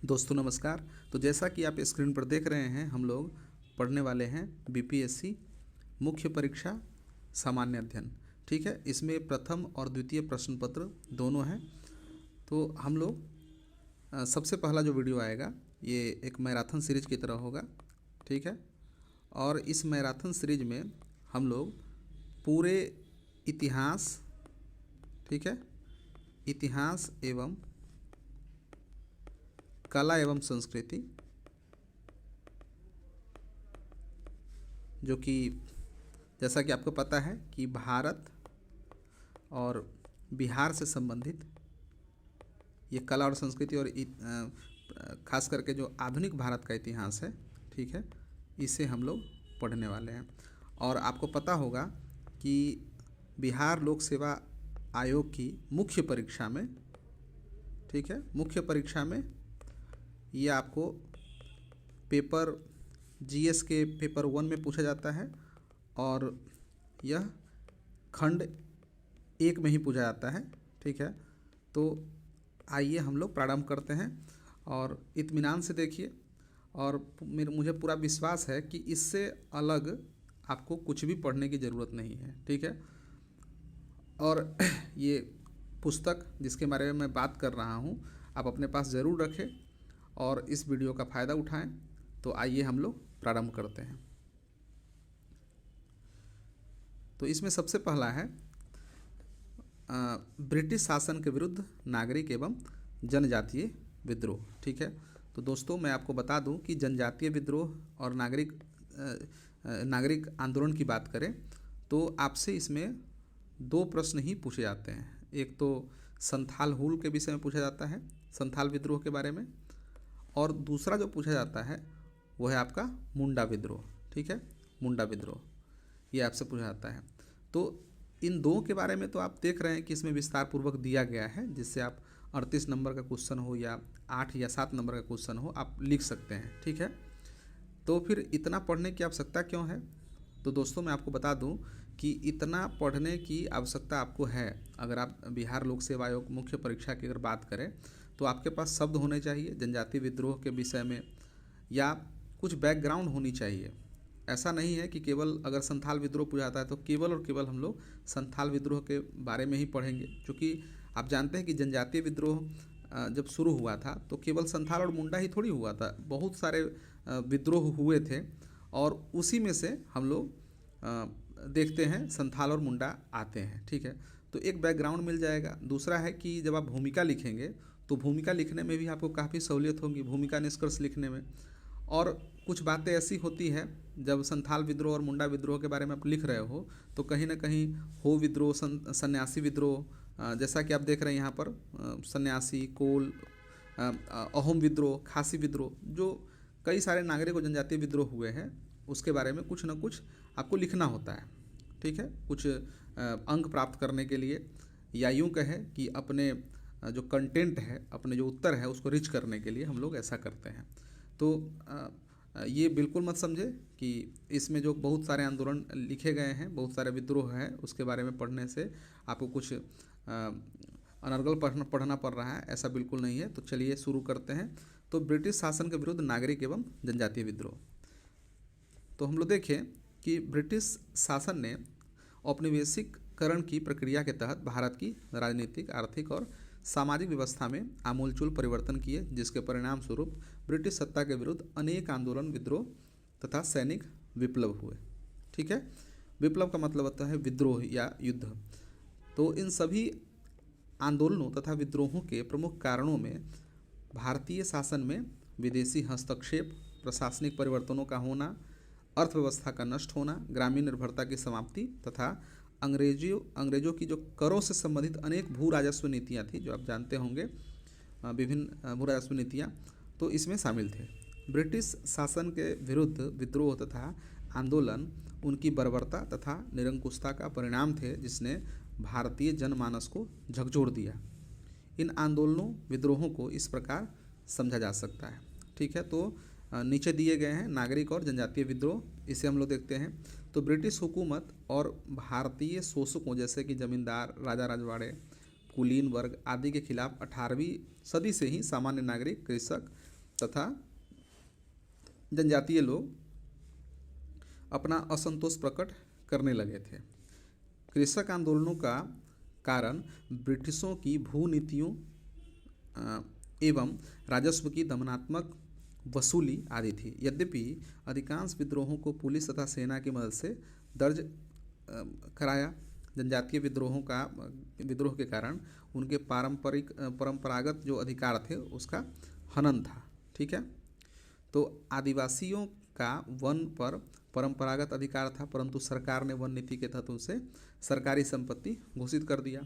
दोस्तों नमस्कार। तो जैसा कि आप स्क्रीन पर देख रहे हैं, हम लोग पढ़ने वाले हैं बीपीएससी मुख्य परीक्षा सामान्य अध्ययन। ठीक है, इसमें प्रथम और द्वितीय प्रश्न पत्र दोनों हैं। तो हम लोग सबसे पहला जो वीडियो आएगा ये एक मैराथन सीरीज की तरह होगा। ठीक है, और इस मैराथन सीरीज में हम लोग पूरे इतिहास, ठीक है, इतिहास एवं कला एवं संस्कृति, जो कि जैसा कि आपको पता है कि भारत और बिहार से संबंधित ये कला और संस्कृति और खास करके जो आधुनिक भारत का इतिहास है, ठीक है, इसे हम लोग पढ़ने वाले हैं। और आपको पता होगा कि बिहार लोक सेवा आयोग की मुख्य परीक्षा में, ठीक है, मुख्य परीक्षा में ये आपको पेपर जीएस के पेपर 1 में पूछा जाता है और यह खंड 1 में ही पूछा जाता है। ठीक है, तो आइए हम लोग प्रारंभ करते हैं और इत्मीनान से देखिए। और मुझे पूरा विश्वास है कि इससे अलग आपको कुछ भी पढ़ने की ज़रूरत नहीं है। ठीक है, और ये पुस्तक जिसके बारे में मैं बात कर रहा हूँ आप अपने पास ज़रूर रखें और इस वीडियो का फ़ायदा उठाएं। तो आइए हम लोग प्रारंभ करते हैं। तो इसमें सबसे पहला है ब्रिटिश शासन के विरुद्ध नागरिक एवं जनजातीय विद्रोह। ठीक है, तो दोस्तों मैं आपको बता दूं कि जनजातीय विद्रोह और नागरिक आंदोलन की बात करें तो आपसे इसमें 2 प्रश्न ही पूछे जाते हैं। एक तो संथाल हुल के विषय में पूछा जाता है, संथाल विद्रोह के बारे में, और दूसरा जो पूछा जाता है वो है आपका मुंडा विद्रोह। ठीक है, मुंडा विद्रोह ये आपसे पूछा जाता है। तो इन 2 के बारे में तो आप देख रहे हैं कि इसमें विस्तार पूर्वक दिया गया है, जिससे आप 38 नंबर का क्वेश्चन हो या 8 या 7 नंबर का क्वेश्चन हो आप लिख सकते हैं। ठीक है, तो फिर इतना पढ़ने की आवश्यकता क्यों है? तो दोस्तों मैं आपको बता दूं कि इतना पढ़ने की आवश्यकता आपको है अगर आप बिहार लोक सेवा आयोग मुख्य परीक्षा की अगर बात करें तो आपके पास शब्द होने चाहिए जनजातीय विद्रोह के विषय में, या कुछ बैकग्राउंड होनी चाहिए। ऐसा नहीं है कि केवल अगर संथाल विद्रोह पूछा जाता है तो केवल और केवल हम लोग संथाल विद्रोह के बारे में ही पढ़ेंगे, क्योंकि आप जानते हैं कि जनजातीय विद्रोह जब शुरू हुआ था तो केवल संथाल और मुंडा ही थोड़ी हुआ था, बहुत सारे विद्रोह हुए थे और उसी में से हम लोग देखते हैं संथाल और मुंडा आते हैं। ठीक है, तो एक बैकग्राउंड मिल जाएगा। दूसरा है कि जब आप भूमिका लिखेंगे तो भूमिका लिखने में भी आपको काफ़ी सहूलियत होगी, भूमिका निष्कर्ष लिखने में। और कुछ बातें ऐसी होती है जब संथाल विद्रोह और मुंडा विद्रोह के बारे में आप लिख रहे हो तो कहीं ना कहीं हो विद्रोह, सन्यासी विद्रोह, जैसा कि आप देख रहे हैं यहाँ पर सन्यासी, कोल, अहोम विद्रोह, खासी विद्रोह, जो कई सारे नागरिक और जनजातीय विद्रोह हुए हैं उसके बारे में कुछ ना कुछ आपको लिखना होता है। ठीक है, कुछ अंक प्राप्त करने के लिए, या यूँ कहें कि अपने जो कंटेंट है, अपने जो उत्तर है उसको रिच करने के लिए हम लोग ऐसा करते हैं। तो ये बिल्कुल मत समझे कि इसमें जो बहुत सारे आंदोलन लिखे गए हैं, बहुत सारे विद्रोह हैं, उसके बारे में पढ़ने से आपको कुछ अनर्गल पढ़ना पड़ रहा है, ऐसा बिल्कुल नहीं है। तो चलिए शुरू करते हैं। तो ब्रिटिश शासन के विरुद्ध नागरिक एवं जनजातीय विद्रोह। तो हम लोग देखें कि ब्रिटिश शासन ने औपनिवेशिकरण की प्रक्रिया के तहत भारत की राजनीतिक, आर्थिक और सामाजिक व्यवस्था में आमूलचूल परिवर्तन किए, जिसके परिणाम स्वरूप ब्रिटिश सत्ता के विरुद्ध अनेक आंदोलन, विद्रोह तथा सैनिक विप्लव हुए। ठीक है, विप्लव का मतलब होता है विद्रोह या युद्ध। तो इन सभी आंदोलनों तथा विद्रोहों के प्रमुख कारणों में भारतीय शासन में विदेशी हस्तक्षेप, प्रशासनिक परिवर्तनों का होना, अर्थव्यवस्था का नष्ट होना, ग्रामीण निर्भरता की समाप्ति तथा अंग्रेजों की जो करों से संबंधित अनेक भू राजस्व नीतियाँ थी, जो आप जानते होंगे, विभिन्न भू राजस्व नीतियाँ, तो इसमें शामिल थे। ब्रिटिश शासन के विरुद्ध विद्रोह तथा आंदोलन उनकी बर्बरता तथा निरंकुशता का परिणाम थे, जिसने भारतीय जनमानस को झकझोर दिया। इन आंदोलनों, विद्रोहों को इस प्रकार समझा जा सकता है। ठीक है, तो नीचे दिए गए हैं नागरिक और जनजातीय विद्रोह, इसे हम लोग देखते हैं। तो ब्रिटिश हुकूमत और भारतीय शोषकों जैसे कि जमींदार, राजा रजवाड़े, कुलीन वर्ग आदि के खिलाफ 18वीं सदी से ही सामान्य नागरिक, कृषक, तथा जनजातीय लोग अपना असंतोष प्रकट करने लगे थे। कृषक आंदोलनों का कारण ब्रिटिशों की भूनीतियों एवं राजस्व की दमनात्मक वसूली आदि थी। यद्यपि अधिकांश विद्रोहों को पुलिस तथा सेना की मदद से दर्ज कराया, जनजातीय विद्रोह के कारण उनके परंपरागत जो अधिकार थे उसका हनन था। ठीक है, तो आदिवासियों का वन पर परंपरागत अधिकार था, परंतु सरकार ने वन नीति के तहत उनसे सरकारी संपत्ति घोषित कर दिया।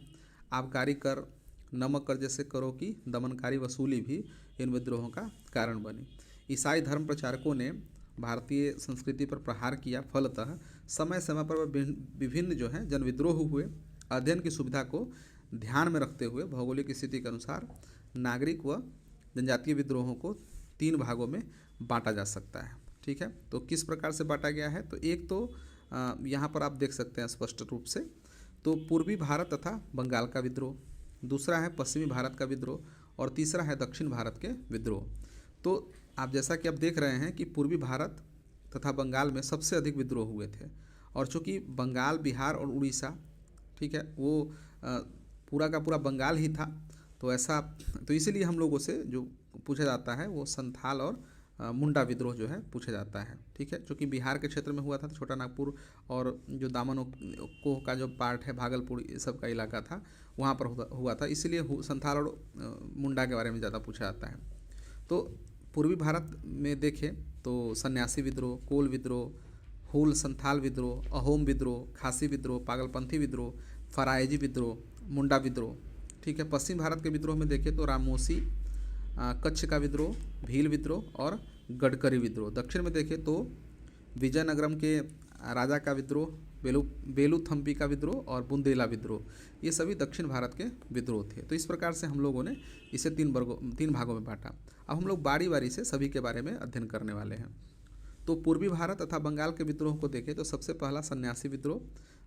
आबकारी कर, नमक कर जैसे करों की दमनकारी वसूली भी इन विद्रोहों का कारण बनी। ईसाई धर्म प्रचारकों ने भारतीय संस्कृति पर प्रहार किया। फलतः समय समय पर विभिन्न जो है जन विद्रोह हुए। अध्ययन की सुविधा को ध्यान में रखते हुए भौगोलिक स्थिति के अनुसार नागरिक व जनजातीय विद्रोहों को 3 भागों में बांटा जा सकता है। ठीक है, तो किस प्रकार से बांटा गया है, तो एक तो यहाँ पर आप देख सकते हैं स्पष्ट रूप से, तो पूर्वी भारत तथा बंगाल का विद्रोह, दूसरा है पश्चिमी भारत का विद्रोह और तीसरा है दक्षिण भारत के विद्रोह। तो आप जैसा कि आप देख रहे हैं कि पूर्वी भारत तथा बंगाल में सबसे अधिक विद्रोह हुए थे, और चूँकि बंगाल, बिहार और उड़ीसा, ठीक है, वो पूरा का पूरा बंगाल ही था, तो इसीलिए हम लोगों से जो पूछा जाता है वो संथाल और मुंडा विद्रोह जो है पूछा जाता है। ठीक है, क्योंकि बिहार के क्षेत्र में हुआ था, तो छोटा नागपुर और जो दामन कोह का जो पार्ट है, भागलपुर, ये सब का इलाका था, वहाँ पर हुआ था, इसीलिए संथाल और मुंडा के बारे में ज़्यादा पूछा जाता है। तो पूर्वी भारत में देखें तो सन्यासी विद्रोह, कोल विद्रोह, हूल संथाल विद्रोह, अहोम विद्रोह, खासी विद्रोह, पागलपंथी विद्रोह, फरायजी विद्रोह, मुंडा विद्रोह। ठीक है, पश्चिम भारत के विद्रोह में देखें तो रामोसी, कच्छ का विद्रोह, भील विद्रोह और गडकरी विद्रोह। दक्षिण में देखें तो विजयनगरम के राजा का विद्रोह, बेलूथम्पी का विद्रोह और बुंदेला विद्रोह, ये सभी दक्षिण भारत के विद्रोह थे। तो इस प्रकार से हम लोगों ने इसे 3 भागों में बांटा। अब हम लोग बारी बारी से सभी के बारे में अध्ययन करने वाले हैं। तो पूर्वी भारत तथा बंगाल के विद्रोह को देखें तो सबसे पहला सन्यासी विद्रोह,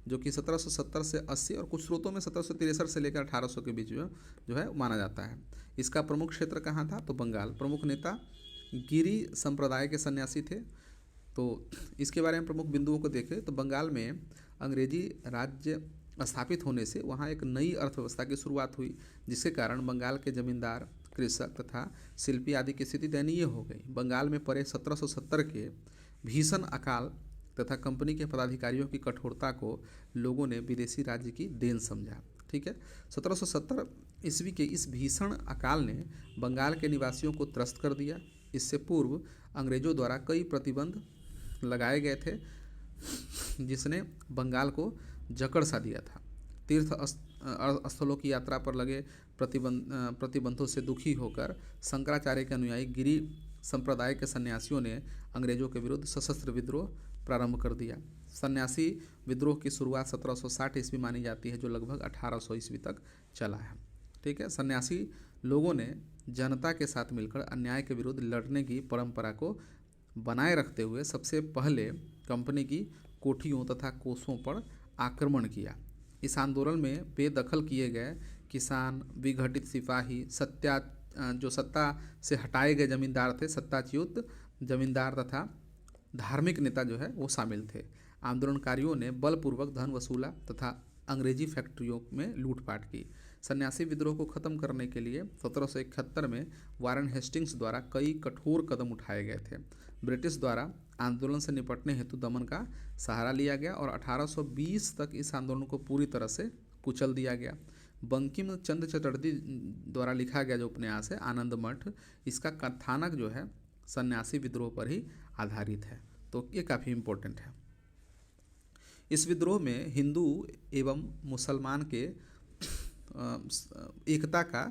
जो कि 1770 से 80 और कुछ स्रोतों में 1763 से लेकर 1800 के बीच में जो है माना जाता है। इसका प्रमुख क्षेत्र कहाँ था, तो बंगाल। प्रमुख नेता गिरी संप्रदाय के सन्यासी थे। तो इसके बारे में प्रमुख बिंदुओं को देखें तो बंगाल में अंग्रेजी राज्य स्थापित होने से वहाँ एक नई अर्थव्यवस्था की शुरुआत हुई, जिसके कारण बंगाल के जमींदार, कृषक तथा शिल्पी आदि की स्थिति दयनीय हो गई। बंगाल में पड़े 1770 के भीषण अकाल तथा कंपनी के पदाधिकारियों की कठोरता को लोगों ने विदेशी राज्य की देन समझा। ठीक है, 1770 ईस्वी के इस भीषण अकाल ने बंगाल के निवासियों को त्रस्त कर दिया। इससे पूर्व अंग्रेजों द्वारा कई प्रतिबंध लगाए गए थे, जिसने बंगाल को जकड़ सा दिया था। तीर्थ स्थलों की यात्रा पर लगे प्रतिबंधों से दुखी होकर शंकराचार्य के अनुयायी गिरी संप्रदाय के सन्यासियों ने अंग्रेजों के विरुद्ध सशस्त्र विद्रोह प्रारंभ कर दिया। सन्यासी विद्रोह की शुरुआत 1760 ईस्वी मानी जाती है, जो लगभग 1800 ईस्वी तक चला है। ठीक है, सन्यासी लोगों ने जनता के साथ मिलकर अन्याय के विरुद्ध लड़ने की परंपरा को बनाए रखते हुए सबसे पहले कंपनी की कोठियों तथा कोषों पर आक्रमण किया। इस आंदोलन में बेदखल किए गए किसान, विघटित सिपाही, जो सत्ता से हटाए गए जमींदार थे, सत्ताच्युत जमींदार तथा धार्मिक नेता जो है वो शामिल थे। आंदोलनकारियों ने बलपूर्वक धन वसूला तथा अंग्रेजी फैक्ट्रियों में लूटपाट की। सन्यासी विद्रोह को खत्म करने के लिए 1771 में वारेन हेस्टिंग्स द्वारा कई कठोर कदम उठाए गए थे। ब्रिटिश द्वारा आंदोलन से निपटने हेतु दमन का सहारा लिया गया और 1820 तक इस आंदोलन को पूरी तरह से कुचल दिया गया। बंकिम चंद्र चटर्जी द्वारा लिखा गया जो उपन्यास है आनंद मठ, इसका कथानक जो है सन्यासी विद्रोह पर ही आधारित है, तो ये काफ़ी इम्पोर्टेंट है। इस विद्रोह में हिंदू एवं मुसलमान के एकता का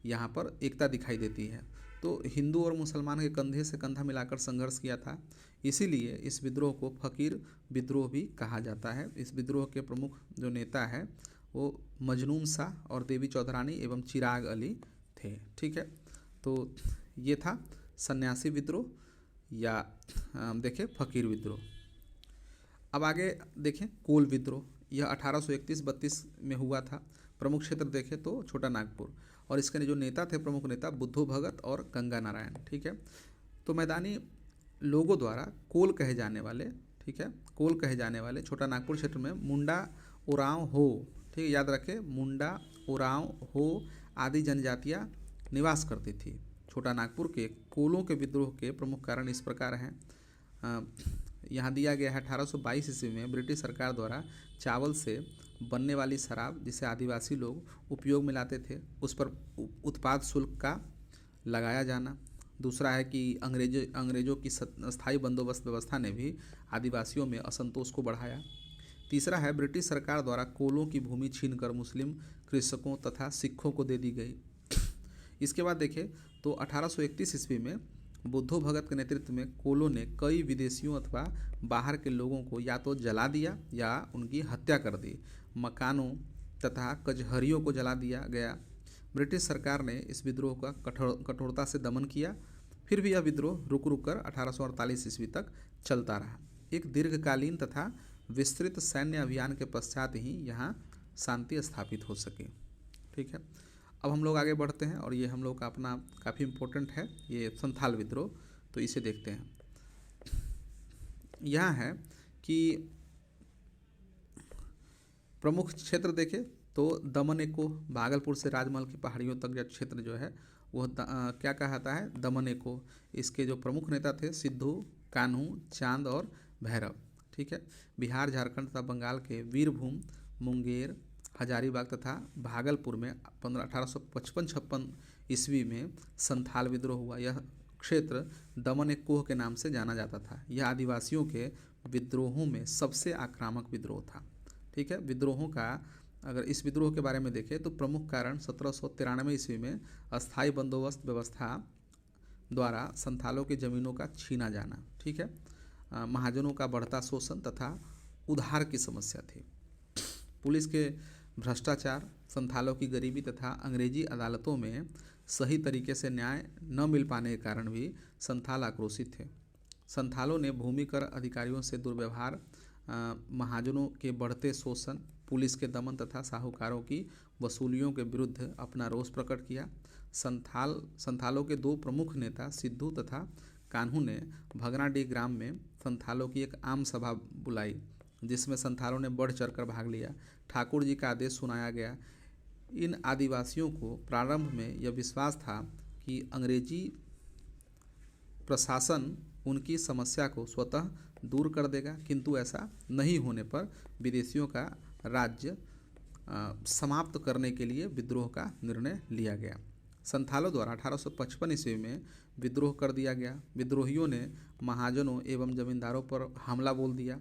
यहाँ पर एकता दिखाई देती है। तो हिंदू और मुसलमान के कंधे से कंधा मिलाकर संघर्ष किया था, इसीलिए इस विद्रोह को फकीर विद्रोह भी कहा जाता है। इस विद्रोह के प्रमुख जो नेता है वो मजनून शाह और देवी चौधरानी एवं चिराग अली थे। ठीक है, तो ये था सन्यासी विद्रोह या देखें फकीर विद्रोह। अब आगे देखें कोल विद्रोह, यह 1831-32 में हुआ था। प्रमुख क्षेत्र देखें तो छोटा नागपुर, और इसके जो नेता थे, प्रमुख नेता बुद्धू भगत और गंगा नारायण। ठीक है, तो मैदानी लोगों द्वारा कोल कहे जाने वाले, ठीक है, कोल कहे जाने वाले छोटा नागपुर क्षेत्र में मुंडा, उरांव, हो, ठीक है, याद रखें, मुंडा, उरांव, हो आदि जनजातियाँ निवास करती थी। छोटा नागपुर के कोलों के विद्रोह के प्रमुख कारण इस प्रकार हैं। यहाँ दिया गया है 1822 ईस्वी में ब्रिटिश सरकार द्वारा चावल से बनने वाली शराब जिसे आदिवासी लोग उपयोग में लाते थे उस पर उत्पाद शुल्क का लगाया जाना। दूसरा है कि अंग्रेजों की स्थायी बंदोबस्त व्यवस्था ने भी आदिवासियों में असंतोष को बढ़ाया। तीसरा है ब्रिटिश सरकार द्वारा कोलों की भूमि छीनकर मुस्लिम कृषकों तथा सिखों को दे दी गई। इसके बाद देखें तो 1831 ईस्वी में बुद्धो भगत के नेतृत्व में कोलों ने कई विदेशियों अथवा बाहर के लोगों को या तो जला दिया या उनकी हत्या कर दी। मकानों तथा कचहरियों को जला दिया गया। ब्रिटिश सरकार ने इस विद्रोह का कठोरता से दमन किया। फिर भी यह विद्रोह रुक कर 1848 ईस्वी तक चलता रहा। एक दीर्घकालीन तथा विस्तृत सैन्य अभियान के पश्चात ही यहाँ शांति स्थापित हो सके। ठीक है, अब हम लोग आगे बढ़ते हैं और ये हम लोग का अपना काफ़ी इम्पोर्टेंट है ये संथाल विद्रोह, तो इसे देखते हैं। यहाँ है कि प्रमुख क्षेत्र देखें तो दमन एको, भागलपुर से राजमहल की पहाड़ियों तक जो क्षेत्र जो है वह क्या कहता है, दमन एको। इसके जो प्रमुख नेता थे सिद्धू, कान्हू, चांद और भैरव। ठीक है, बिहार, झारखंड तथा बंगाल के वीरभूम, मुंगेर, हजारीबाग तथा भागलपुर में 1855-56 ईस्वी में संथाल विद्रोह हुआ। यह क्षेत्र दमन एक के नाम से जाना जाता था। यह आदिवासियों के विद्रोहों में सबसे आक्रामक विद्रोह था। ठीक है, विद्रोहों का अगर इस विद्रोह के बारे में देखें तो प्रमुख कारण 1793 ईस्वी में अस्थायी बंदोबस्त व्यवस्था द्वारा संथालों की ज़मीनों का छीना जाना। ठीक है, महाजनों का बढ़ता शोषण तथा उधार की समस्या थी। पुलिस के भ्रष्टाचार, संथालों की गरीबी तथा अंग्रेजी अदालतों में सही तरीके से न्याय न मिल पाने के कारण भी संथाल आक्रोशित थे। संथालों ने भूमि कर अधिकारियों से दुर्व्यवहार, महाजनों के बढ़ते शोषण, पुलिस के दमन तथा साहूकारों की वसूलियों के विरुद्ध अपना रोष प्रकट किया। संथालों के दो प्रमुख नेता सिद्धू तथा कान्हू ने भगनाडीह ग्राम में संथालों की एक आम सभा बुलाई जिसमें संथालों ने बढ़ चढ़कर भाग लिया। ठाकुर जी का आदेश सुनाया गया। इन आदिवासियों को प्रारंभ में यह विश्वास था कि अंग्रेजी प्रशासन उनकी समस्या को स्वतः दूर कर देगा, किंतु ऐसा नहीं होने पर विदेशियों का राज्य समाप्त करने के लिए विद्रोह का निर्णय लिया गया। संथालों द्वारा 1855 ईस्वी में विद्रोह कर दिया गया। विद्रोहियों ने महाजनों एवं जमींदारों पर हमला बोल दिया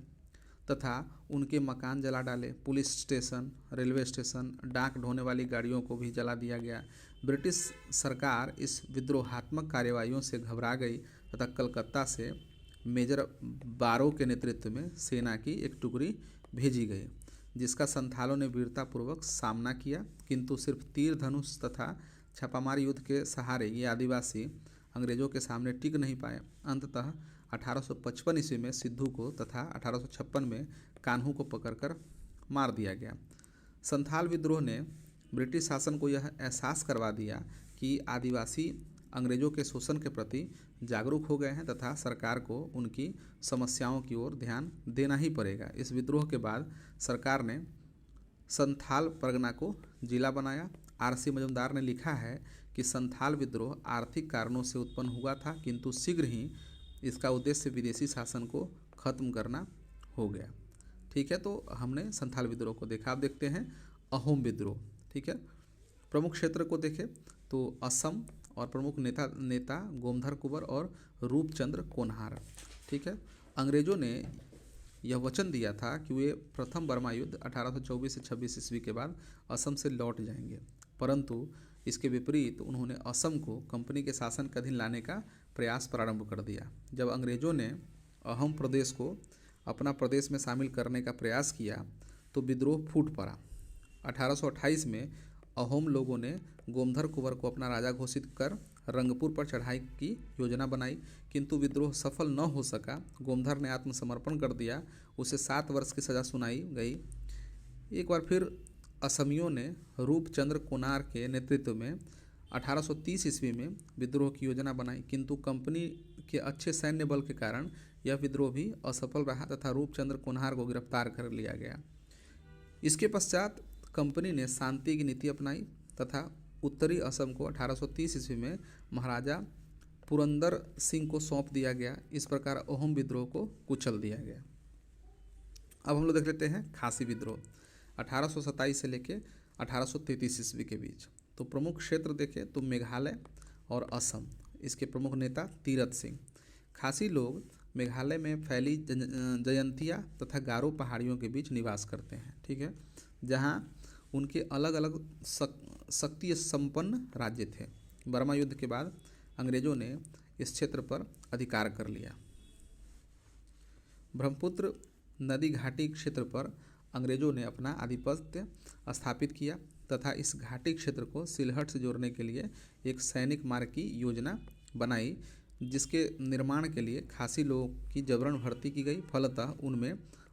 तथा उनके मकान जला डाले। पुलिस स्टेशन, रेलवे स्टेशन, डाक ढोने वाली गाड़ियों को भी जला दिया गया। ब्रिटिश सरकार इस विद्रोहात्मक कार्यवाहियों से घबरा गई तथा कलकत्ता से मेजर बारो के नेतृत्व में सेना की एक टुकड़ी भेजी गई जिसका संथालों ने वीरतापूर्वक सामना किया, किंतु सिर्फ तीर धनुष तथा छापामार युद्ध के सहारे ये आदिवासी अंग्रेजों के सामने टिक नहीं पाए। अंततः 1855 ईस्वी में सिद्धू को तथा 1856 में कान्हू को पकड़कर मार दिया गया। संथाल विद्रोह ने ब्रिटिश शासन को यह एहसास करवा दिया कि आदिवासी अंग्रेजों के शोषण के प्रति जागरूक हो गए हैं तथा सरकार को उनकी समस्याओं की ओर ध्यान देना ही पड़ेगा। इस विद्रोह के बाद सरकार ने संथाल परगना को जिला बनाया। आरसी मजुमदार ने लिखा है कि संथाल विद्रोह आर्थिक कारणों से उत्पन्न हुआ था, किंतु शीघ्र ही इसका उद्देश्य विदेशी शासन को खत्म करना हो गया। ठीक है, तो हमने संथाल विद्रोह को देखा। अब देखते हैं अहोम विद्रोह। ठीक है, प्रमुख क्षेत्र को देखें तो असम और प्रमुख नेता गोमधर कुंवर और रूपचंद्र कोनहार। ठीक है, अंग्रेजों ने यह वचन दिया था कि वे प्रथम बर्मा युद्ध 1824 से 26 ईस्वी के बाद असम से लौट जाएंगे, परंतु इसके विपरीत उन्होंने असम को कंपनी के शासन के अधीन लाने का प्रयास प्रारंभ कर दिया। जब अंग्रेजों ने अहोम प्रदेश को अपना प्रदेश में शामिल करने का प्रयास किया तो विद्रोह फूट पड़ा। 1828 में अहोम लोगों ने गोमधर कुंवर को अपना राजा घोषित कर रंगपुर पर चढ़ाई की योजना बनाई, किंतु विद्रोह सफल न हो सका। गोमधर ने आत्मसमर्पण कर दिया। उसे 7 वर्ष की सज़ा सुनाई गई। एक बार फिर असमियों ने रूपचंद्र कोनार के नेतृत्व में 1830 ईस्वी में विद्रोह की योजना बनाई, किंतु कंपनी के अच्छे सैन्य बल के कारण यह विद्रोह भी असफल रहा तथा रूपचंद्र कुनहार को गिरफ्तार कर लिया गया। इसके पश्चात कंपनी ने शांति की नीति अपनाई तथा उत्तरी असम को 1830 ईस्वी में महाराजा पुरंदर सिंह को सौंप दिया गया। इस प्रकार अहोम विद्रोह को कुचल दिया गया। अब हम लोग देख लेते हैं खासी विद्रोह 1827 से लेके 1833 ईस्वी के बीच। तो प्रमुख क्षेत्र देखें तो मेघालय और असम। इसके प्रमुख नेता तीरथ सिंह। खासी लोग मेघालय में फैली जयंतिया तथा गारो पहाड़ियों के बीच निवास करते हैं, ठीक है, जहां उनके अलग अलग शक्ति संपन्न राज्य थे। बर्मा युद्ध के बाद अंग्रेजों ने इस क्षेत्र पर अधिकार कर लिया। ब्रह्मपुत्र नदी घाटी क्षेत्र पर अंग्रेजों ने अपना आधिपत्य स्थापित किया तथा इस घाटी क्षेत्र को सिलहट से जोड़ने के लिए एक सैनिक मार्ग की योजना बनाई, जिसके निर्माण के लिए खासी लोगों की जबरन भर्ती की गई। फलतः उनमें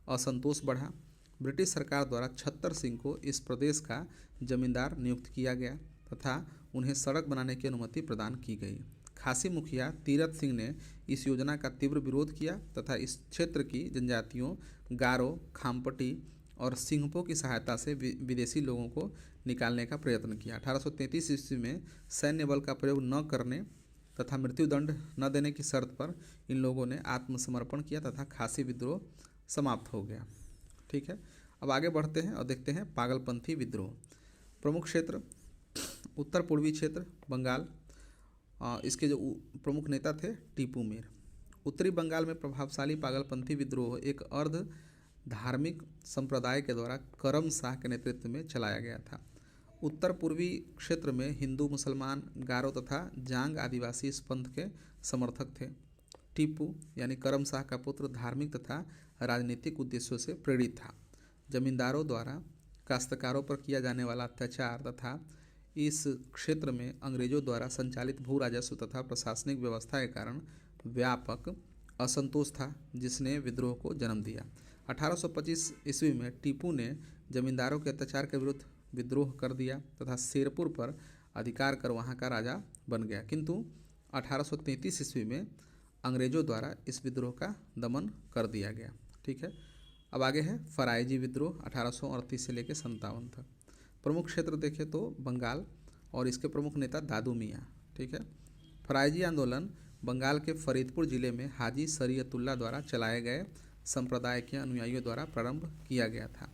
असंतोष बढ़ा। ब्रिटिश सरकार द्वारा छत्तर सिंह को इस प्रदेश का जमींदार नियुक्त किया गया तथा उन्हें सड़क बनाने की अनुमति प्रदान की गई। खासी मुखिया तीरथ सिंह ने इस योजना का तीव्र विरोध किया तथा इस क्षेत्र की जनजातियों गारो, खामपटी और सिंहपो की सहायता से विदेशी लोगों को निकालने का प्रयत्न किया। 1833 ईस्वी में सैन्य बल का प्रयोग न करने तथा मृत्युदंड न देने की शर्त पर इन लोगों ने आत्मसमर्पण किया तथा खासी विद्रोह समाप्त हो गया। ठीक है, अब आगे बढ़ते हैं और देखते हैं पागलपंथी विद्रोह। प्रमुख क्षेत्र उत्तर पूर्वी क्षेत्र बंगाल। इसके जो प्रमुख नेता थे टीपू मीर। उत्तरी बंगाल में प्रभावशाली पागलपंथी विद्रोह एक अर्ध धार्मिक संप्रदाय के द्वारा करम शाह के नेतृत्व में चलाया गया था। उत्तर पूर्वी क्षेत्र में हिंदू, मुसलमान, गारो तथा जांग आदिवासी इस पंथ के समर्थक थे। टीपू यानी करम शाह का पुत्र धार्मिक तथा राजनीतिक उद्देश्यों से प्रेरित था। जमींदारों द्वारा काश्तकारों पर किया जाने वाला अत्याचार तथा इस क्षेत्र में अंग्रेजों द्वारा संचालित भू राजस्व तथा प्रशासनिक व्यवस्था के कारण व्यापक असंतोष था, जिसने विद्रोह को जन्म दिया। 1825 ईस्वी में टीपू ने जमींदारों के अत्याचार के विरुद्ध विद्रोह कर दिया तथा शेरपुर पर अधिकार कर वहां का राजा बन गया, किंतु 1833 ईस्वी में अंग्रेजों द्वारा इस विद्रोह का दमन कर दिया गया। ठीक है, अब आगे है फराइजी विद्रोह 1838 से लेकर 57 तक। प्रमुख क्षेत्र देखें तो बंगाल और इसके प्रमुख नेता दादू मियाँ। ठीक है, फराइजी आंदोलन बंगाल के फरीदपुर जिले में हाजी शरीयतुल्लाह द्वारा चलाए गए संप्रदाय के अनुयायियों द्वारा प्रारंभ किया गया था।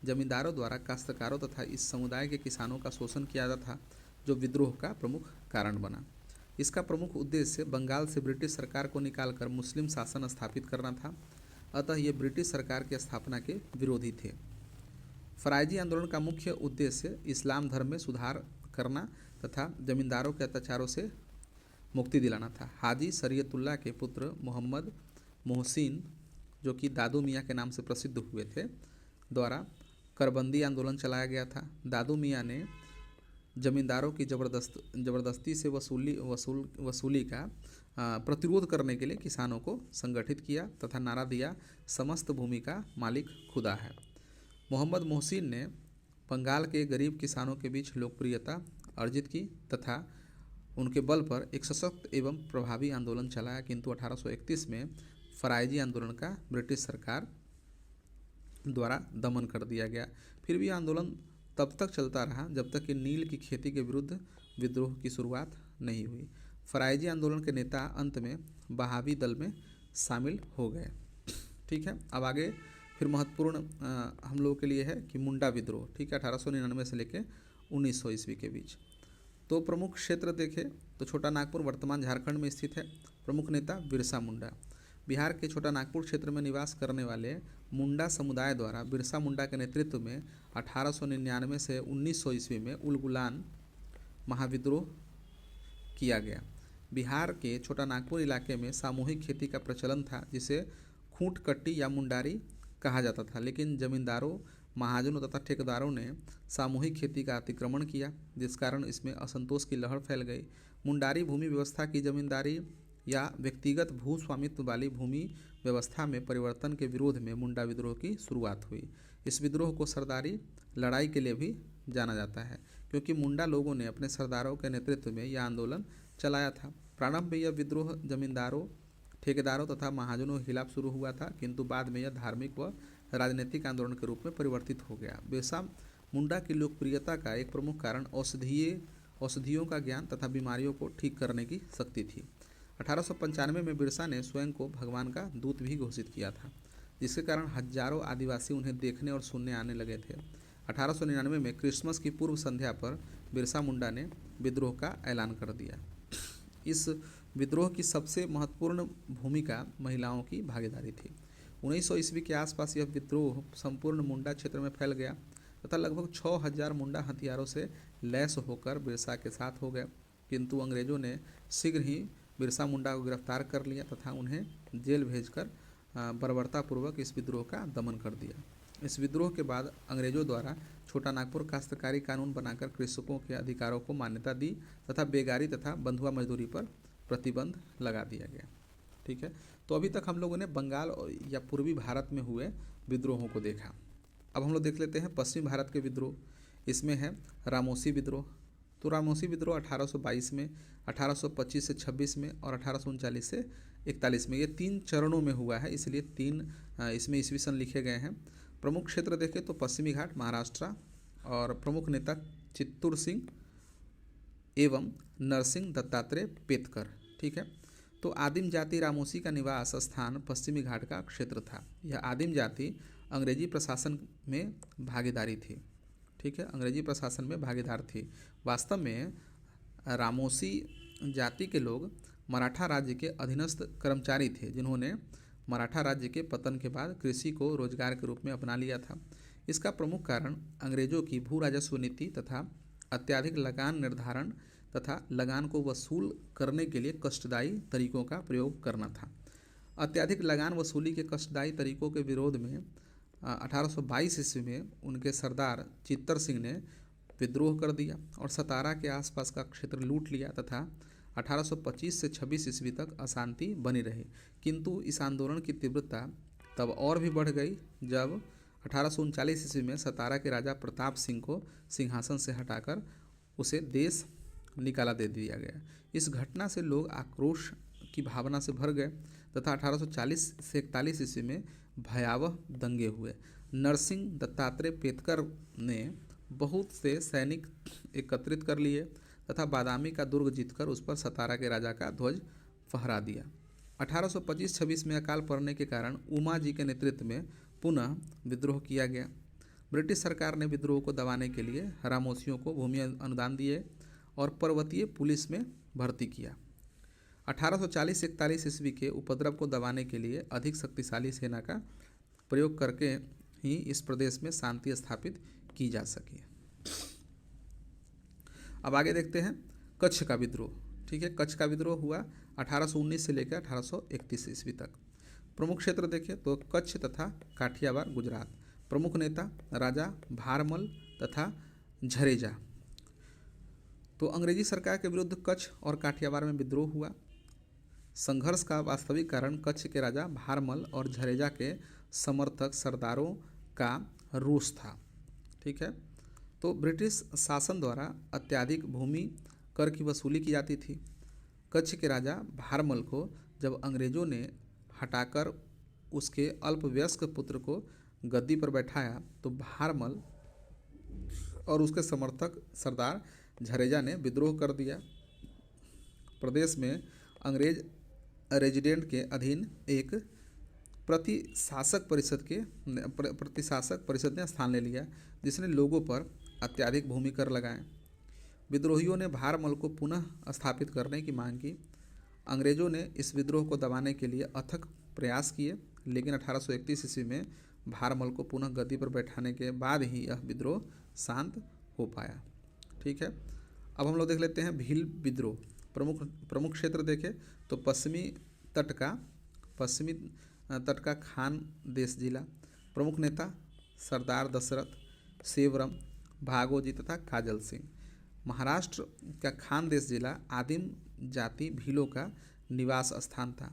जमींदारों द्वारा काश्तकारों तथा इस समुदाय के किसानों का शोषण किया जाता था, जो विद्रोह का प्रमुख कारण बना। इसका प्रमुख उद्देश्य बंगाल से ब्रिटिश सरकार को निकालकर मुस्लिम शासन स्थापित करना था, अतः ये ब्रिटिश सरकार की स्थापना के विरोधी थे। फराइजी आंदोलन का मुख्य उद्देश्य इस्लाम धर्म में सुधार करना तथा जमींदारों के अत्याचारों से मुक्ति दिलाना था। हाजी शरीयतुल्लाह के पुत्र मोहम्मद मोहसिन, जो कि दादू मियाँ के नाम से प्रसिद्ध हुए थे, द्वारा करबंदी आंदोलन चलाया गया था। दादू मियाँ ने जमींदारों की ज़बरदस्ती से वसूली का प्रतिरोध करने के लिए किसानों को संगठित किया तथा नारा दिया, समस्त भूमि का मालिक खुदा है। मोहम्मद मोहसिन ने बंगाल के गरीब किसानों के बीच लोकप्रियता अर्जित की तथा उनके बल पर एक सशक्त एवं प्रभावी आंदोलन चलाया, किंतु 1831 में फराइजी आंदोलन का ब्रिटिश सरकार द्वारा दमन कर दिया गया। फिर भी आंदोलन तब तक चलता रहा जब तक कि नील की खेती के विरुद्ध विद्रोह की शुरुआत नहीं हुई। फराइजी आंदोलन के नेता अंत में बहावी दल में शामिल हो गए। ठीक है, अब आगे फिर महत्वपूर्ण हम लोगों के लिए है कि मुंडा विद्रोह। ठीक है, 1899 से लेकर 1900 ईस्वी के बीच। तो प्रमुख क्षेत्र देखें तो छोटा नागपुर वर्तमान झारखंड में स्थित है। प्रमुख नेता बिरसा मुंडा। बिहार के छोटा नागपुर क्षेत्र में निवास करने वाले मुंडा समुदाय द्वारा बिरसा मुंडा के नेतृत्व में 1899 से 1900 ईस्वी में उलगुलान महाविद्रोह किया गया। बिहार के छोटा नागपुर इलाके में सामूहिक खेती का प्रचलन था, जिसे खूंट कट्टी या मुंडारी कहा जाता था, लेकिन जमींदारों, महाजनों तथा ठेकेदारों ने सामूहिक खेती का अतिक्रमण किया, जिस कारण इसमें असंतोष की लहर फैल गई। मुंडारी भूमि व्यवस्था की जमींदारी या व्यक्तिगत भू स्वामित्व वाली भूमि व्यवस्था में परिवर्तन के विरोध में मुंडा विद्रोह की शुरुआत हुई। इस विद्रोह को सरदारी लड़ाई के लिए भी जाना जाता है, क्योंकि मुंडा लोगों ने अपने सरदारों के नेतृत्व में यह आंदोलन चलाया था। प्रारंभ में यह विद्रोह जमींदारों ठेकेदारों तथा महाजनों के खिलाफ शुरू हुआ था, किंतु बाद में यह धार्मिक व राजनीतिक आंदोलन के रूप में परिवर्तित हो गया। बिरसा मुंडा की लोकप्रियता का एक प्रमुख कारण औषधियों का ज्ञान तथा बीमारियों को ठीक करने की शक्ति थी। 1895 में बिरसा ने स्वयं को भगवान का दूत भी घोषित किया था, जिसके कारण हजारों आदिवासी उन्हें देखने और सुनने आने लगे थे। 1899 में क्रिसमस की पूर्व संध्या पर बिरसा मुंडा ने विद्रोह का ऐलान कर दिया। इस विद्रोह की सबसे महत्वपूर्ण भूमिका महिलाओं की भागीदारी थी। 1900 ईस्वी के आसपास यह विद्रोह संपूर्ण मुंडा क्षेत्र में फैल गया तथा लगभग 6000 मुंडा हथियारों से लैस होकर बिरसा के साथ हो गए, किंतु अंग्रेजों ने शीघ्र ही बिरसा मुंडा को गिरफ्तार कर लिया तथा उन्हें जेल भेजकर बर्बरतापूर्वक इस विद्रोह का दमन कर दिया। इस विद्रोह के बाद अंग्रेजों द्वारा छोटा नागपुर काश्तकारी कानून बनाकर कृषकों के अधिकारों को मान्यता दी तथा बेगारी तथा बंधुआ मजदूरी पर प्रतिबंध लगा दिया गया। ठीक है, तो अभी तक हम लोगों ने बंगाल या पूर्वी भारत में हुए विद्रोहों को देखा। अब हम लोग देख लेते हैं पश्चिमी भारत के विद्रोह। इसमें है रामोसी विद्रोह। तो रामोसी विद्रोह 1822 में, 1825 से 26 में और 1839 से 41 में, ये 3 चरणों में हुआ है, इसलिए 3 इसमें ईस्वी सन लिखे गए हैं। प्रमुख क्षेत्र देखें तो पश्चिमी घाट महाराष्ट्र और प्रमुख नेता चित्तूर सिंह एवं नरसिंह दत्तात्रेय पेतकर। ठीक है, तो आदिम जाति रामोसी का निवास स्थान पश्चिमी घाट का क्षेत्र था। यह आदिम जाति अंग्रेजी प्रशासन में भागीदारी थी। ठीक है, अंग्रेजी प्रशासन में भागीदार थी। वास्तव में रामोसी जाति के लोग मराठा राज्य के अधीनस्थ कर्मचारी थे, जिन्होंने मराठा राज्य के पतन के बाद कृषि को रोजगार के रूप में अपना लिया था। इसका प्रमुख कारण अंग्रेजों की भू राजस्व नीति तथा अत्यधिक लगान निर्धारण तथा लगान को वसूल करने के लिए कष्टदायी तरीकों का प्रयोग करना था। अत्यधिक लगान वसूली के कष्टदायी तरीकों के विरोध में 1822 ईस्वी में उनके सरदार चित्तर सिंह ने विद्रोह कर दिया और सतारा के आसपास का क्षेत्र लूट लिया तथा 1825 से 26 ईस्वी तक अशांति बनी रही। किंतु इस आंदोलन की तीव्रता तब और भी बढ़ गई जब 1839 ईस्वी में सतारा के राजा प्रताप सिंह को सिंहासन से हटाकर उसे देश निकाला दे दिया गया। इस घटना से लोग आक्रोश की भावना से भर गए तथा 1840 से 41 ईस्वी में भयावह दंगे हुए। नरसिंह दत्तात्रेय पेतकर ने बहुत से सैनिक एकत्रित कर लिए तथा बादामी का दुर्ग जीतकर उस पर सतारा के राजा का ध्वज फहरा दिया। 1825-26 में अकाल पड़ने के कारण उमा जी के नेतृत्व में पुनः विद्रोह किया गया। ब्रिटिश सरकार ने विद्रोह को दबाने के लिए रामोसियों को भूमि अनुदान दिए और पर्वतीय पुलिस में भर्ती किया। 1840-41 ईस्वी के उपद्रव को दबाने के लिए अधिक शक्तिशाली सेना का प्रयोग करके ही इस प्रदेश में शांति स्थापित की जा सकी। अब आगे देखते हैं कच्छ का विद्रोह। ठीक है, कच्छ का विद्रोह हुआ 1819 से लेकर 1831 ईस्वी तक। प्रमुख क्षेत्र देखें तो कच्छ तथा काठियावाड़ गुजरात। प्रमुख नेता राजा भारमल तथा झरेजा। तो अंग्रेजी सरकार के विरुद्ध कच्छ और काठियावाड़ में विद्रोह हुआ। संघर्ष का वास्तविक कारण कच्छ के राजा भारमल और झरेजा के समर्थक सरदारों का रोष था। ठीक है, तो ब्रिटिश शासन द्वारा अत्यधिक भूमि कर की वसूली की जाती थी। कच्छ के राजा भारमल को जब अंग्रेजों ने हटाकर उसके अल्पवयस्क पुत्र को गद्दी पर बैठाया तो भारमल और उसके समर्थक सरदार झरेजा ने विद्रोह कर दिया। प्रदेश में अंग्रेज रेजिडेंट के अधीन एक प्रतिशासक परिषद ने स्थान ले लिया, जिसने लोगों पर अत्यधिक भूमि कर लगाए। विद्रोहियों ने भारमल को पुनः स्थापित करने की मांग की। अंग्रेजों ने इस विद्रोह को दबाने के लिए अथक प्रयास किए, लेकिन 1831 ईस्वी में भारमल को पुनः गद्दी पर बैठाने के बाद ही यह विद्रोह शांत हो पाया। ठीक है, अब हम लोग देख लेते हैं भील विद्रोह। प्रमुख क्षेत्र देखें तो पश्चिमी तट का खान देश जिला। प्रमुख नेता सरदार दशरथ, सेवरम, भागोजी तथा काजल सिंह। महाराष्ट्र का खानदेश जिला आदिम जाति भीलों का निवास स्थान था।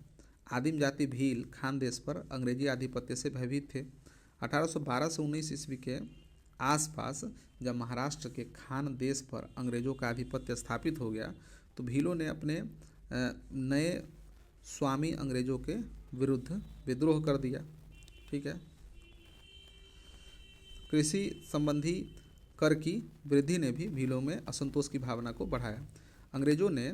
आदिम जाति भील खानदेश पर अंग्रेजी आधिपत्य से भयभीत थे। 1812 से 19 ईस्वी के आसपास जब महाराष्ट्र के खान देश पर अंग्रेजों का आधिपत्य स्थापित हो गया तो भीलों ने अपने नए स्वामी अंग्रेजों के विरुद्ध विद्रोह कर दिया। ठीक है। कृषि संबंधी कर की वृद्धि ने भी भीलों में असंतोष की भावना को बढ़ाया। अंग्रेजों ने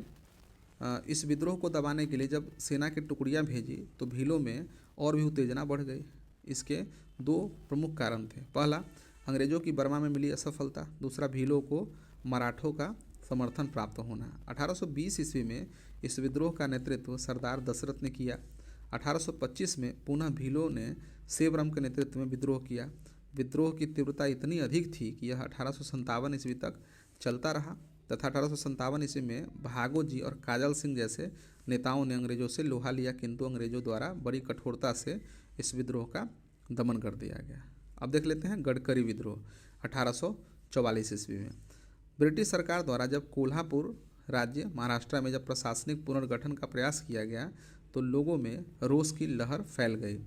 इस विद्रोह को दबाने के लिए जब सेना की टुकड़ियां भेजी तो भीलों में और भी उत्तेजना बढ़ गई। इसके दो प्रमुख कारण थे। पहला, अंग्रेजों की बर्मा में मिली असफलता। दूसरा, भीलों को मराठों का समर्थन प्राप्त होना। 1820 ईस्वी में इस विद्रोह का नेतृत्व सरदार दशरथ ने किया। 1825 में पुनः भीलों ने सेवरम के नेतृत्व में विद्रोह किया। विद्रोह की तीव्रता इतनी अधिक थी कि यह 1857 ईस्वी तक चलता रहा तथा 1857 ईस्वी में भागो जी और काजल सिंह जैसे नेताओं ने अंग्रेजों से लोहा लिया, किंतु अंग्रेजों द्वारा बड़ी कठोरता से इस विद्रोह का दमन कर दिया गया। अब देख लेते हैं गडकरी विद्रोह 1844 ईस्वी में। ब्रिटिश सरकार द्वारा जब कोल्हापुर राज्य महाराष्ट्र में जब प्रशासनिक पुनर्गठन का प्रयास किया गया तो लोगों में रोष की लहर फैल गई।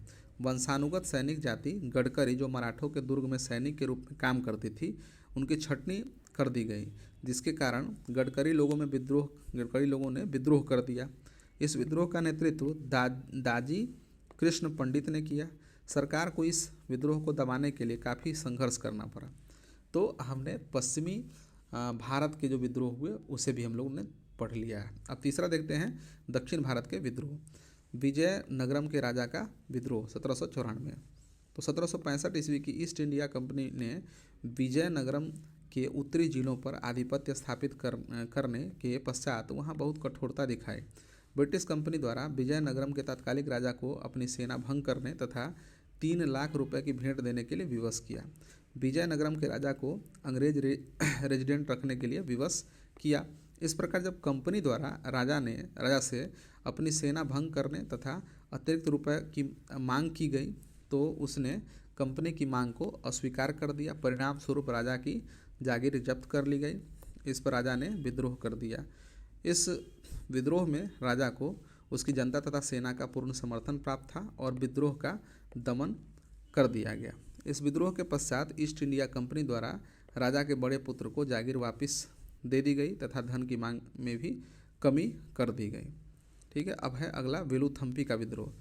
वंशानुगत सैनिक जाति गडकरी, जो मराठों के दुर्ग में सैनिक के रूप में काम करती थी, उनकी छटनी कर दी गई, जिसके कारण गडकरी लोगों ने विद्रोह कर दिया। इस विद्रोह का नेतृत्व दाजी कृष्ण पंडित ने किया। सरकार को इस विद्रोह को दबाने के लिए काफ़ी संघर्ष करना पड़ा। तो हमने पश्चिमी भारत के जो विद्रोह हुए उसे भी हम लोग ने पढ़ लिया है। अब तीसरा देखते हैं दक्षिण भारत के विद्रोह। विजयनगरम के राजा का विद्रोह 1794। तो 1765 ईस्वी की ईस्ट इंडिया कंपनी ने विजयनगरम के उत्तरी जिलों पर आधिपत्य स्थापित करने के पश्चात वहां बहुत कठोरता दिखाई। ब्रिटिश कंपनी द्वारा विजयनगरम के तात्कालिक राजा को अपनी सेना भंग करने तथा 3 लाख रुपए की भेंट देने के लिए विवश किया। विजयनगरम के राजा को अंग्रेज रेजिडेंट रखने के लिए विवश किया। इस प्रकार जब कंपनी द्वारा राजा से अपनी सेना भंग करने तथा अतिरिक्त रुपए की मांग की गई तो उसने कंपनी की मांग को अस्वीकार कर दिया। परिणाम स्वरूप राजा की जागीर जब्त कर ली गई। इस पर राजा ने विद्रोह कर दिया। इस विद्रोह में राजा को उसकी जनता तथा सेना का पूर्ण समर्थन प्राप्त था और विद्रोह का दमन कर दिया गया। इस विद्रोह के पश्चात ईस्ट इंडिया कंपनी द्वारा राजा के बड़े पुत्र को जागीर वापस दे दी गई तथा धन की मांग में भी कमी कर दी गई। ठीक है। अब है अगला वेलुथम्पी का विद्रोह।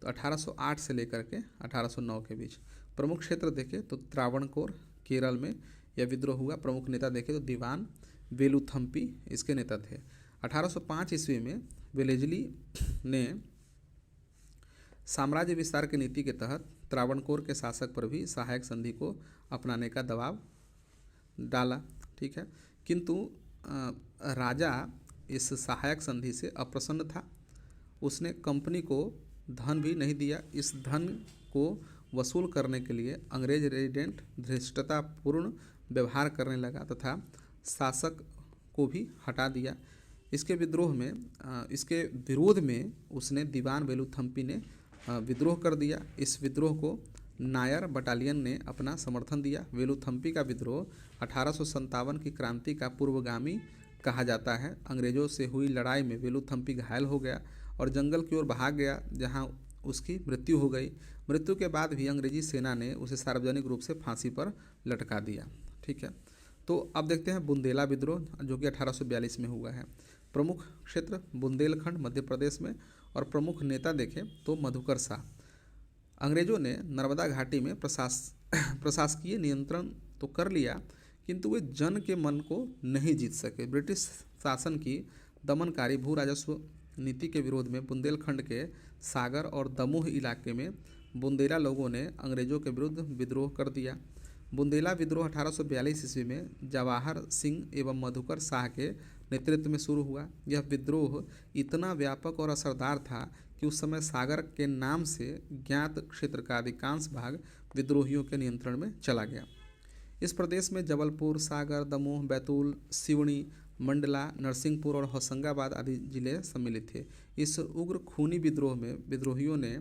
तो 1808 से लेकर के 1809 के बीच प्रमुख क्षेत्र देखें तो त्रावणकोर केरल में यह विद्रोह हुआ। प्रमुख नेता देखें तो दीवान वेलुथम्पी इसके नेता थे। 1805 ईस्वी में वेलेजली ने साम्राज्य विस्तार की नीति के तहत त्रावणकोर के शासक पर भी सहायक संधि को अपनाने का दबाव डाला। ठीक है। किंतु राजा इस सहायक संधि से अप्रसन्न था। उसने कंपनी को धन भी नहीं दिया। इस धन को वसूल करने के लिए अंग्रेज रेजिडेंट धृष्टतापूर्ण व्यवहार करने लगा तथा शासक को भी हटा दिया। इसके विरोध में उसने दीवान वेलुथम्पी ने विद्रोह कर दिया। इस विद्रोह को नायर बटालियन ने अपना समर्थन दिया। वेलुथम्पी का विद्रोह 1857 की क्रांति का पूर्वगामी कहा जाता है। अंग्रेजों से हुई लड़ाई में वेलुथम्पी घायल हो गया और जंगल की ओर भाग गया, जहां उसकी मृत्यु हो गई। मृत्यु के बाद भी अंग्रेजी सेना ने उसे सार्वजनिक रूप से फांसी पर लटका दिया। ठीक है। तो अब देखते हैं बुंदेला विद्रोह जो कि 1842 में हुआ है। प्रमुख क्षेत्र बुंदेलखंड मध्य प्रदेश में और प्रमुख नेता देखें तो मधुकर शाह। अंग्रेजों ने नर्मदा घाटी में प्रशासकीय नियंत्रण तो कर लिया, किंतु वे जन के मन को नहीं जीत सके। ब्रिटिश शासन की दमनकारी भू राजस्व नीति के विरोध में बुंदेलखंड के सागर और दमोह इलाके में बुंदेला लोगों ने अंग्रेजों के विरुद्ध विद्रोह कर दिया। बुंदेला विद्रोह 1842 ईस्वी में जवाहर सिंह एवं मधुकर शाह के नेतृत्व में शुरू हुआ। यह विद्रोह इतना व्यापक और असरदार था कि उस समय सागर के नाम से ज्ञात क्षेत्र का अधिकांश भाग विद्रोहियों के नियंत्रण में चला गया। इस प्रदेश में जबलपुर, सागर, दमोह, बैतूल, सिवनी, मंडला, नरसिंहपुर और होशंगाबाद आदि जिले सम्मिलित थे। इस उग्र खूनी विद्रोह में विद्रोहियों ने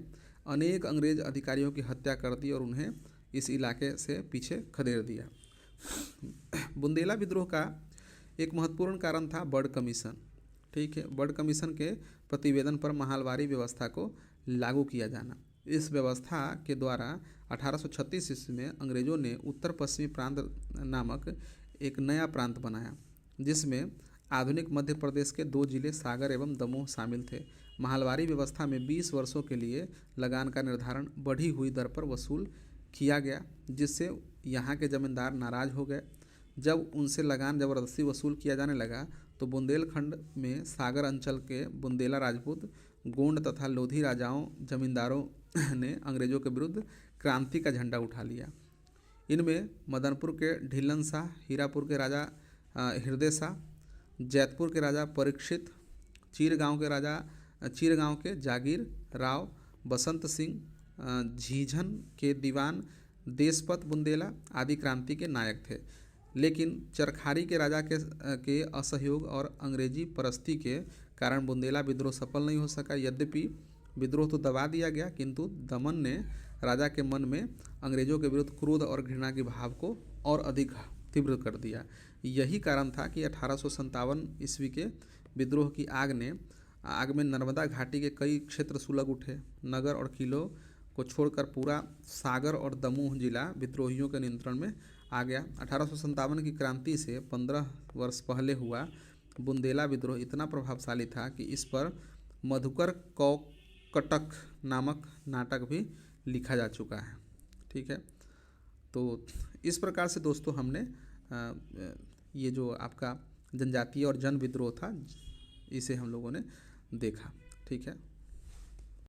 अनेक अंग्रेज अधिकारियों की हत्या कर दी और उन्हें इस इलाके से पीछे खदेड़ दिया। बुंदेला विद्रोह का एक महत्वपूर्ण कारण था बर्ड कमीशन। ठीक है। बर्ड कमीशन के प्रतिवेदन पर महलवारी व्यवस्था को लागू किया जाना। इस व्यवस्था के द्वारा 1836 ईस्वी में अंग्रेजों ने उत्तर पश्चिमी प्रांत नामक एक नया प्रांत बनाया, जिसमें आधुनिक मध्य प्रदेश के 2 जिले सागर एवं दमोह शामिल थे। महलवारी व्यवस्था में 20 वर्षों के लिए लगान का निर्धारण बढ़ी हुई दर पर वसूल किया गया, जिससे यहाँ के जमींदार नाराज हो गए। जब उनसे लगान ज़बरदस्ती वसूल किया जाने लगा तो बुंदेलखंड में सागर अंचल के बुंदेला राजपूत, गोंड तथा लोधी राजाओं जमींदारों ने अंग्रेजों के विरुद्ध क्रांति का झंडा उठा लिया। इनमें मदनपुर के ढिल्लन शाह, हीरापुर के राजा हृदय शाह, जैतपुर के राजा परीक्षित, चीरगांव के जागीर राव, बसंत सिंह, झीझन के दीवान देशपत बुंदेला आदि क्रांति के नायक थे। लेकिन चरखारी के राजा के असहयोग और अंग्रेजी परस्ती के कारण बुंदेला विद्रोह सफल नहीं हो सका। यद्यपि विद्रोह तो दबा दिया गया, किंतु दमन ने राजा के मन में अंग्रेजों के विरुद्ध क्रोध और घृणा के भाव को और अधिक तीव्र कर दिया। यही कारण था कि 1857 ईस्वी के विद्रोह की आग में नर्मदा घाटी के कई क्षेत्र सुलग उठे। नगर और किलों को छोड़कर पूरा सागर और दमोह जिला विद्रोहियों के नियंत्रण में आ गया। 1857 की क्रांति से 15 वर्ष पहले हुआ बुंदेला विद्रोह इतना प्रभावशाली था कि इस पर मधुकर कौकटक नामक नाटक भी लिखा जा चुका है। ठीक है, तो इस प्रकार से दोस्तों हमने ये जो आपका जनजातीय और जन विद्रोह था इसे हम लोगों ने देखा। ठीक है।